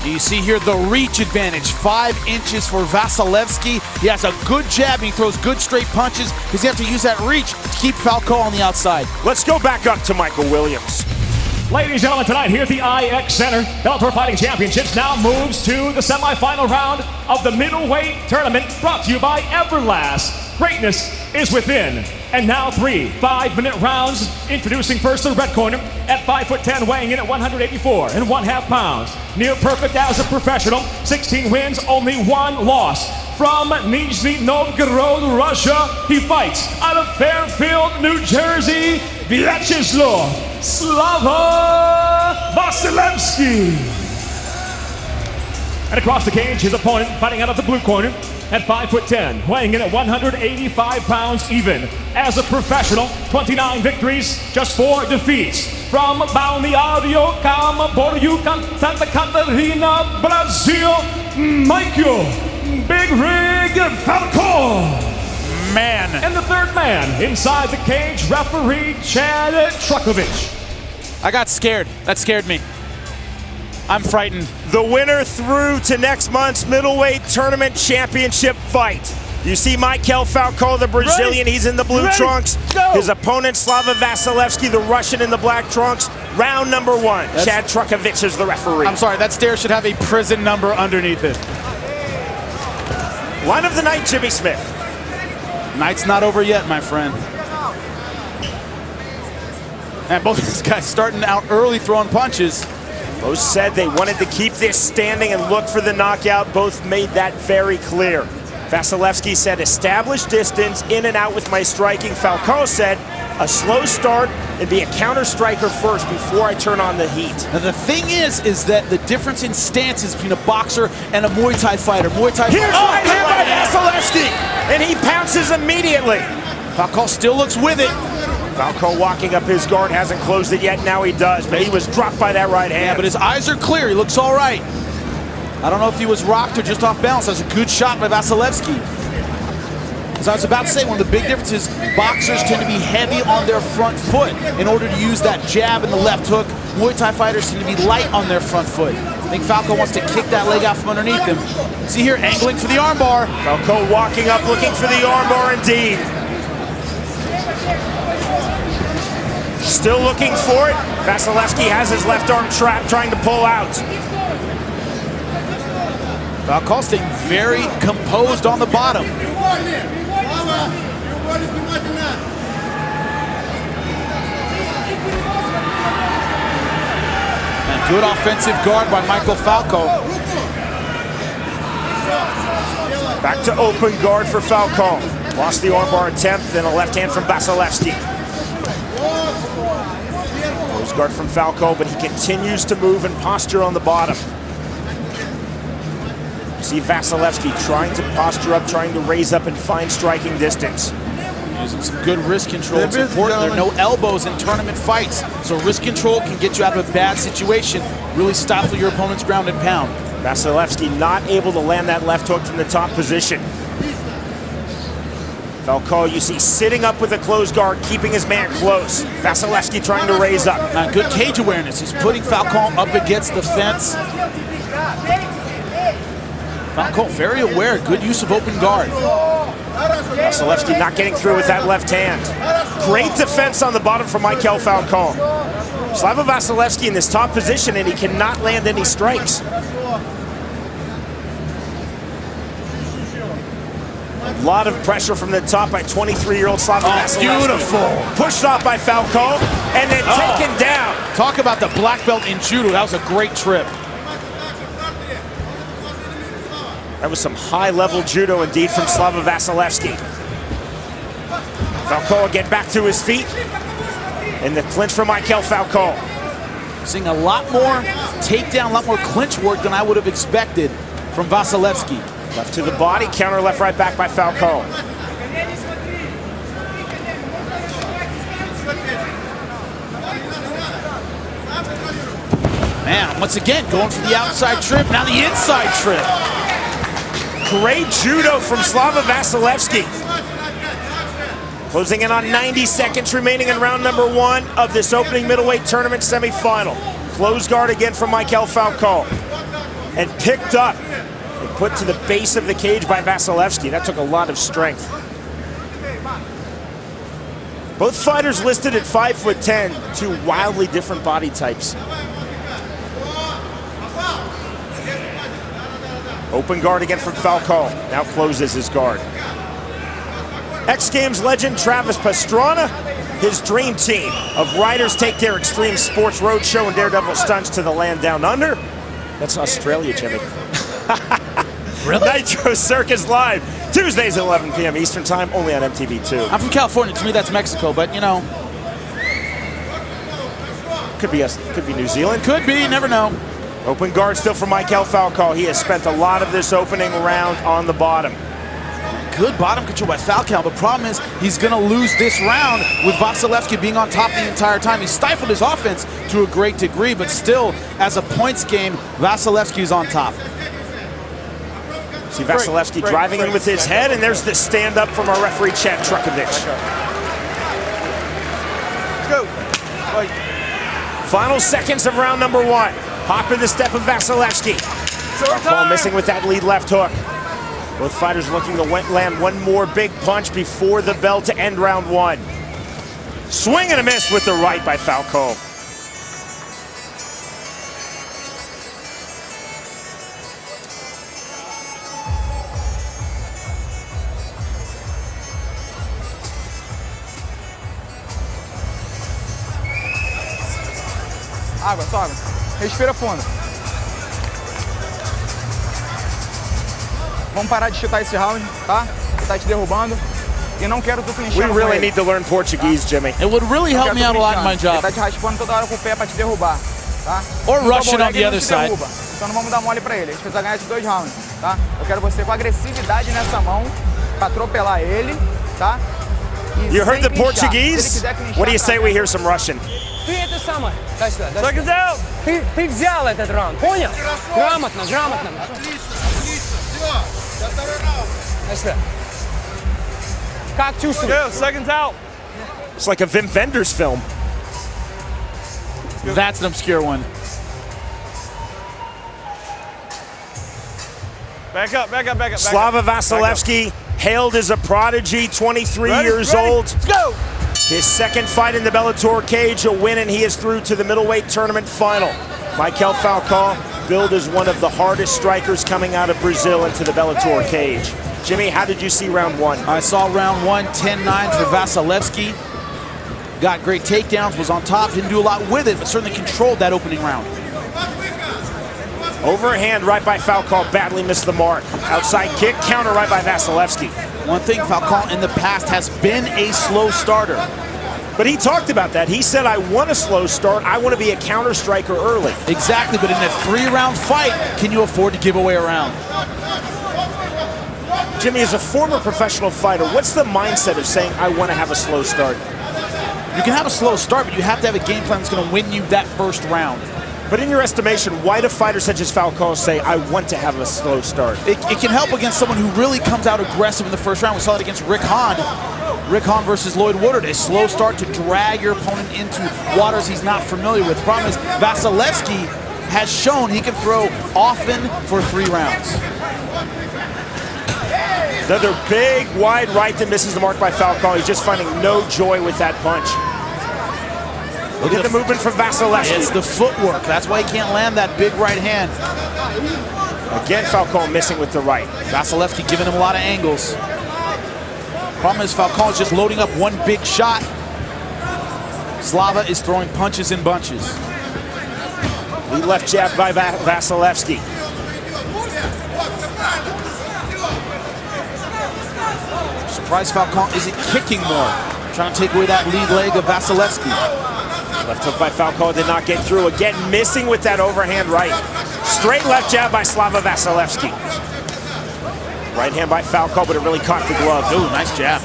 You see here the reach advantage, 5 inches for Vasilevsky. He has a good jab and he throws good straight punches because you have to use that reach to keep Falcao on the outside. Let's go back up to Maiquel Williams. Ladies and gentlemen, tonight here at the IX Center, Bellator Fighting Championships now moves to the semifinal round of the middleweight tournament, brought to you by Everlast. Greatness is within. And now 3 5-minute rounds. Introducing first the red corner at 5'10", weighing in at 184.5 pounds. Near perfect as a professional, 16 wins, only 1 loss. From Nizhny Novgorod, Russia, he fights out of Fairfield, New Jersey, Vyacheslav Vasilevsky. And across the cage, his opponent fighting out of the blue corner at 5'10", weighing in at 185 pounds even. As a professional, 29 victories, just 4 defeats. From Balneario Camboriú, Santa Catarina, Brazil, Maiquel, Big Rig Falcao. Man. And the third man inside the cage, referee Chad Trukovich. I got scared. That scared me. I'm frightened. The winner through to next month's middleweight tournament championship fight. You see Maiquel Falcao, the Brazilian, he's in the blue trunks. Go. His opponent, Slava Vasilevsky, the Russian, in the black trunks. Round number 1. Chad Trukovich is the referee. I'm sorry, that stare should have a prison number underneath it. Line of the night, Jimmy Smith. Night's not over yet, my friend. And both these guys starting out early throwing punches. Both said they wanted to keep this standing and look for the knockout. Both made that very clear. Vasilevsky said, establish distance, in and out with my striking. Falcao said, a slow start and be a counter striker first before I turn on the heat. Now the thing is that the difference in stances between a boxer and a Muay Thai fighter. Muay Thai. Here's right hand by Vasilevsky, and he pounces immediately. Falcao still looks with it. Falcao walking up his guard, hasn't closed it yet, now he does, but he was dropped by that right hand. Yeah, but his eyes are clear, he looks all right. I don't know if he was rocked or just off balance. That was a good shot by Vasilevsky. As I was about to say, one of the big differences, boxers tend to be heavy on their front foot in order to use that jab and the left hook. Muay Thai fighters tend to be light on their front foot. I think Falcao wants to kick that leg out from underneath him. See here, angling for the armbar. Falcao walking up, looking for the armbar indeed. Still looking for it. Vasilevsky has his left arm trapped, trying to pull out. Falcao staying very composed on the bottom. And good offensive guard by Maiquel Falcao. Back to open guard for Falcao. Lost the armbar attempt, then a left hand from Vasilevsky. Close guard from Falcao, but he continues to move and posture on the bottom. See Vasilevsky trying to posture up, trying to raise up and find striking distance. Using some good wrist control. It's important there are no elbows in tournament fights, so wrist control can get you out of a bad situation, really stifle your opponent's ground and pound. Vasilevsky not able to land that left hook from the top position. Falcao, you see, sitting up with a closed guard, keeping his man close. Vasilevsky trying to raise up. Now, good cage awareness. He's putting Falcao up against the fence. Falcao very aware, good use of open guard. Vasilevsky not getting through with that left hand. Great defense on the bottom from Maiquel Falcao. Slava Vasilevsky in this top position, and he cannot land any strikes. A lot of pressure from the top by 23-year-old Slava Vasilevsky. Beautiful. Pushed off by Falcao, and then taken down. Talk about the black belt in judo. That was a great trip. That was some high-level judo indeed from Slava Vasilevsky. Falcao again back to his feet. And the clinch from Maiquel Falcao. Seeing a lot more takedown, a lot more clinch work than I would have expected from Vasilevsky. Left to the body, counter left right back by Falcao. Man, once again, going for the outside trip, now the inside trip. Great judo from Slava Vasilevsky. Closing in on 90 seconds remaining in round number 1 of this opening middleweight tournament semifinal. Close guard again from Maiquel Falcao. and picked up and put to the base of the cage by Vasilevsky. That took a lot of strength. Both fighters listed at 5'10", two wildly different body types. Open guard again from Falcao, now closes his guard. X Games legend Travis Pastrana, his dream team of riders take their extreme sports roadshow and daredevil stunts to the land down under. That's Australia, Jimmy. Really? Nitro Circus Live, Tuesdays at 11 p.m. Eastern Time, only on MTV2. I'm from California. To me, that's Mexico, but you know. Could be New Zealand. Could be, you never know. Open guard still for Maiquel Falcao. He has spent a lot of this opening round on the bottom. Good bottom control by Falcao. The problem is he's going to lose this round with Vasilevsky being on top the entire time. He stifled his offense to a great degree, but still, as a points game, Vasilevsky is on top. See Vasilevsky driving in with his head, and there's the stand-up from our referee, Chad Trukovich. Go. Final seconds of round number one. Hop in the step of Vasilevsky. Falcao missing with that lead left hook. Both fighters looking to land one more big punch before the bell to end round one. Swing and a miss with the right by Falcao. Água, só água. Respira fundo. Vamos parar de chutar esse round, tá? Que tá te derrubando. E não quero tu clinchando. We really need to learn Portuguese, Jimmy. It would really help me out a lot in my job. Ele tá te raspando toda hora com o pé pra te derrubar, tá? Or Russian on the other side. Então não vamos dar mole pra ele. A gente precisa ganhar esses 2 rounds, tá? Eu quero você com agressividade nessa mão pra atropelar ele, tá? You heard the Portuguese? What do you say we hear some Russian? Ты это самое. Ты взял этот раунд, понял? Грамотно. Как чувствуешь? Seconds out. It's like a Wim Wenders film. That's an obscure one. Back up. Slava Vasilevsky, hailed as a prodigy, 23 years old. Let's go. His second fight in the Bellator cage, a win, and he is through to the middleweight tournament final. Maiquel Falcao, billed as one of the hardest strikers coming out of Brazil into the Bellator cage. Jimmy, how did you see round one? I saw round one, 10-9 for Vasilevsky. Got great takedowns, was on top, didn't do a lot with it, but certainly controlled that opening round. Overhand right by Falcao, badly missed the mark. Outside kick, counter right by Vasilevsky. One thing, Falcao in the past has been a slow starter. But he talked about that. He said, I want a slow start. I want to be a counter striker early. Exactly, but in a 3-round fight, can you afford to give away a round? Jimmy, as a former professional fighter, what's the mindset of saying, I want to have a slow start? You can have a slow start, but you have to have a game plan that's going to win you that first round. But in your estimation, why do fighters such as Falcao say, I want to have a slow start? It can help against someone who really comes out aggressive in the first round. We saw it against Rick Hahn. Rick Hahn versus Lloyd Woodard. A slow start to drag your opponent into waters he's not familiar with. The problem is Vasilevsky has shown he can throw often for 3 rounds. Another big, wide right that misses the mark by Falcao. He's just finding no joy with that punch. Look at the movement from Vasilevsky. It's the footwork. That's why he can't land that big right hand. Again, Falcao missing with the right. Vasilevsky giving him a lot of angles. Problem is Falcao is just loading up one big shot. Slava is throwing punches in bunches. Lead left jab by Vasilevsky. Surprised Falcao isn't kicking more. Trying to take away that lead leg of Vasilevsky. Left hook by Falcao did not get through. Again, missing with that overhand right. Straight left jab by Slava Vasilevsky. Right hand by Falcao, but it really caught the glove. Ooh, nice jab.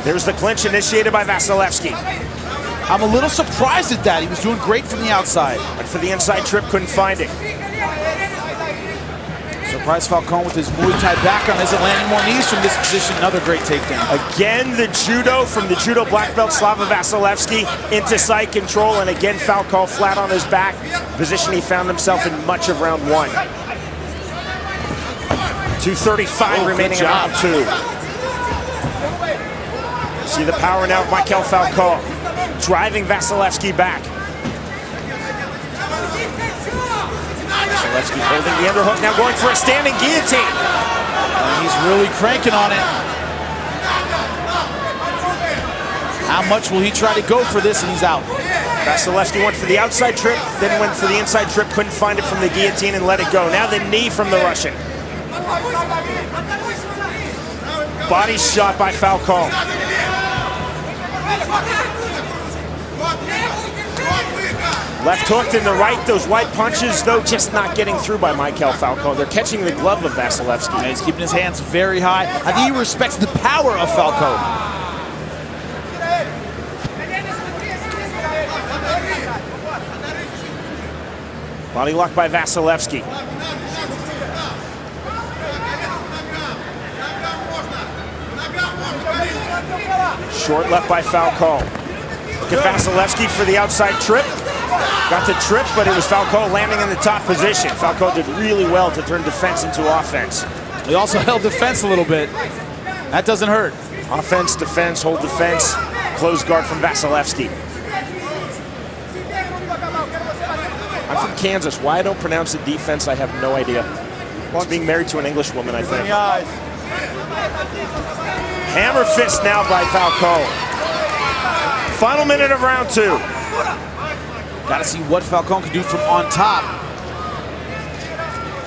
There's the clinch initiated by Vasilevsky. I'm a little surprised at that. He was doing great from the outside. But for the inside trip, couldn't find it. Surprise Falcao with his Muay Thai background isn't landing more knees from this position. Another great takedown. Again, the judo from the judo black belt Slava Vasilevsky into side control, and again Falcao flat on his back, position he found himself in much of round one. 2:35 remaining in round two. See the power now of Maiquel Falcao, driving Vasilevsky back. Vasilevsky holding the underhook, now going for a standing guillotine. And he's really cranking on it. How much will he try to go for this, and he's out. Vasilevsky went for the outside trip, then went for the inside trip, couldn't find it from the guillotine and let it go. Now the knee from the Russian. Body shot by Falcao. Left hooked in the right, those right punches, though, just not getting through by Maiquel Falcao. They're catching the glove of Vasilevsky. Yeah, he's keeping his hands very high. I think he respects the power of Falcao. Body lock by Vasilevsky. Short left by Falcao. Look at Vasilevsky for the outside trip. Got to trip, but it was Falcao landing in the top position. Falcao did really well to turn defense into offense. He also held defense a little bit. That doesn't hurt. Offense, defense, hold defense. Close guard from Vasilevsky. I'm from Kansas. Why I don't pronounce the defense, I have no idea. It's being married to an English woman, I think. Hammer fist now by Falcao. Final minute of round two. Got to see what Falcao can do from on top.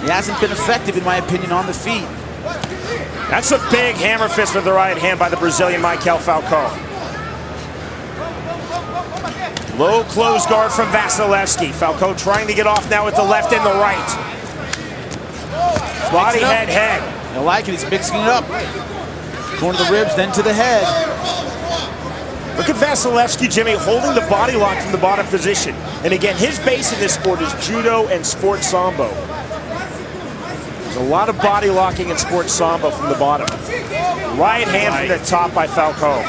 He hasn't been effective, in my opinion, on the feet. That's a big hammer fist with the right hand by the Brazilian Maiquel Falcao. Low close guard from Vasilevsky. Falcao trying to get off now with the left and the right. Body, head, head. I like it, he's mixing it up. Going to the ribs, then to the head. Look at Vasilevsky, Jimmy, holding the body lock from the bottom position. And again, his base in this sport is judo and sport sambo. There's a lot of body locking in sport sambo from the bottom. Right hand from the top by Falcao.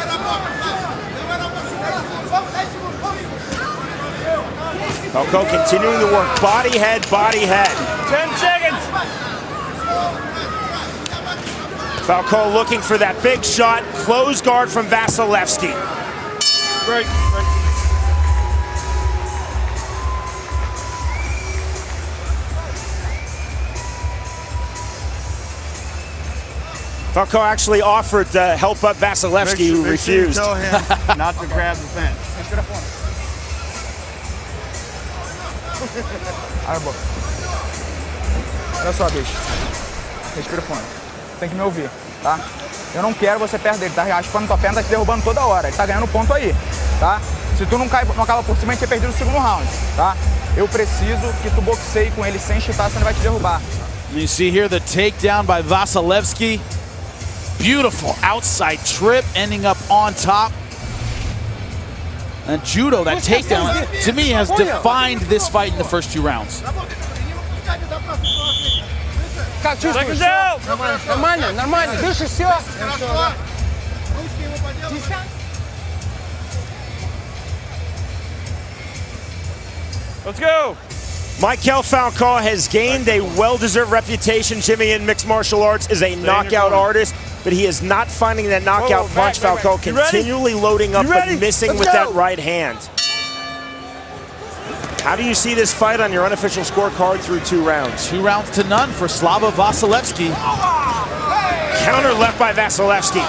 Falcao continuing to work. Body, head, body, head. 10 seconds. Falcao looking for that big shot. Close guard from Vasilevsky. Break. Falcao actually offered to help up Vasilevsky, who refused. Tell him not to grab the fence. Olha só, bicho. Respira fundo. Tem que me ouvir, tá? Eu não quero você perto dele, tá? Raspando tua perna, tá te derrubando toda hora. Ele tá ganhando ponto aí, tá? Se tu não acaba por cima, a gente tinha perdido o segundo round, tá? Eu preciso que tu boxeie com ele sem chutar, senão ele vai te derrubar. You see here the takedown by Vasilevsky. Beautiful outside trip, ending up on top. And judo, that takedown, to me, has defined this fight in the first two rounds. Как чувствуешь? Нормально, нормально. Дышишь, все. Let's go. Maiquel Falcao has gained a well-deserved reputation, Jimmy, in mixed martial arts as a knockout artist, but he is not finding that knockout punch. Falcao continually loading up but missing with that right hand. How do you see this fight on your unofficial scorecard through 2 rounds? 2 rounds to none for Slava Vasilevsky. Counter left by Vasilevsky.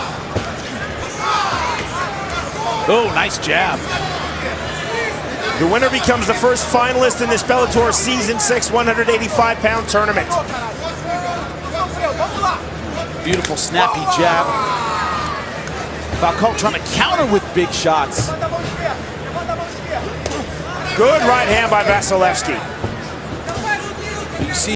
Oh, nice jab. The winner becomes the first finalist in this Bellator Season 6 185-pound tournament. Beautiful snappy jab. Falcao trying to counter with big shots. Good right hand by Vasilevsky. You see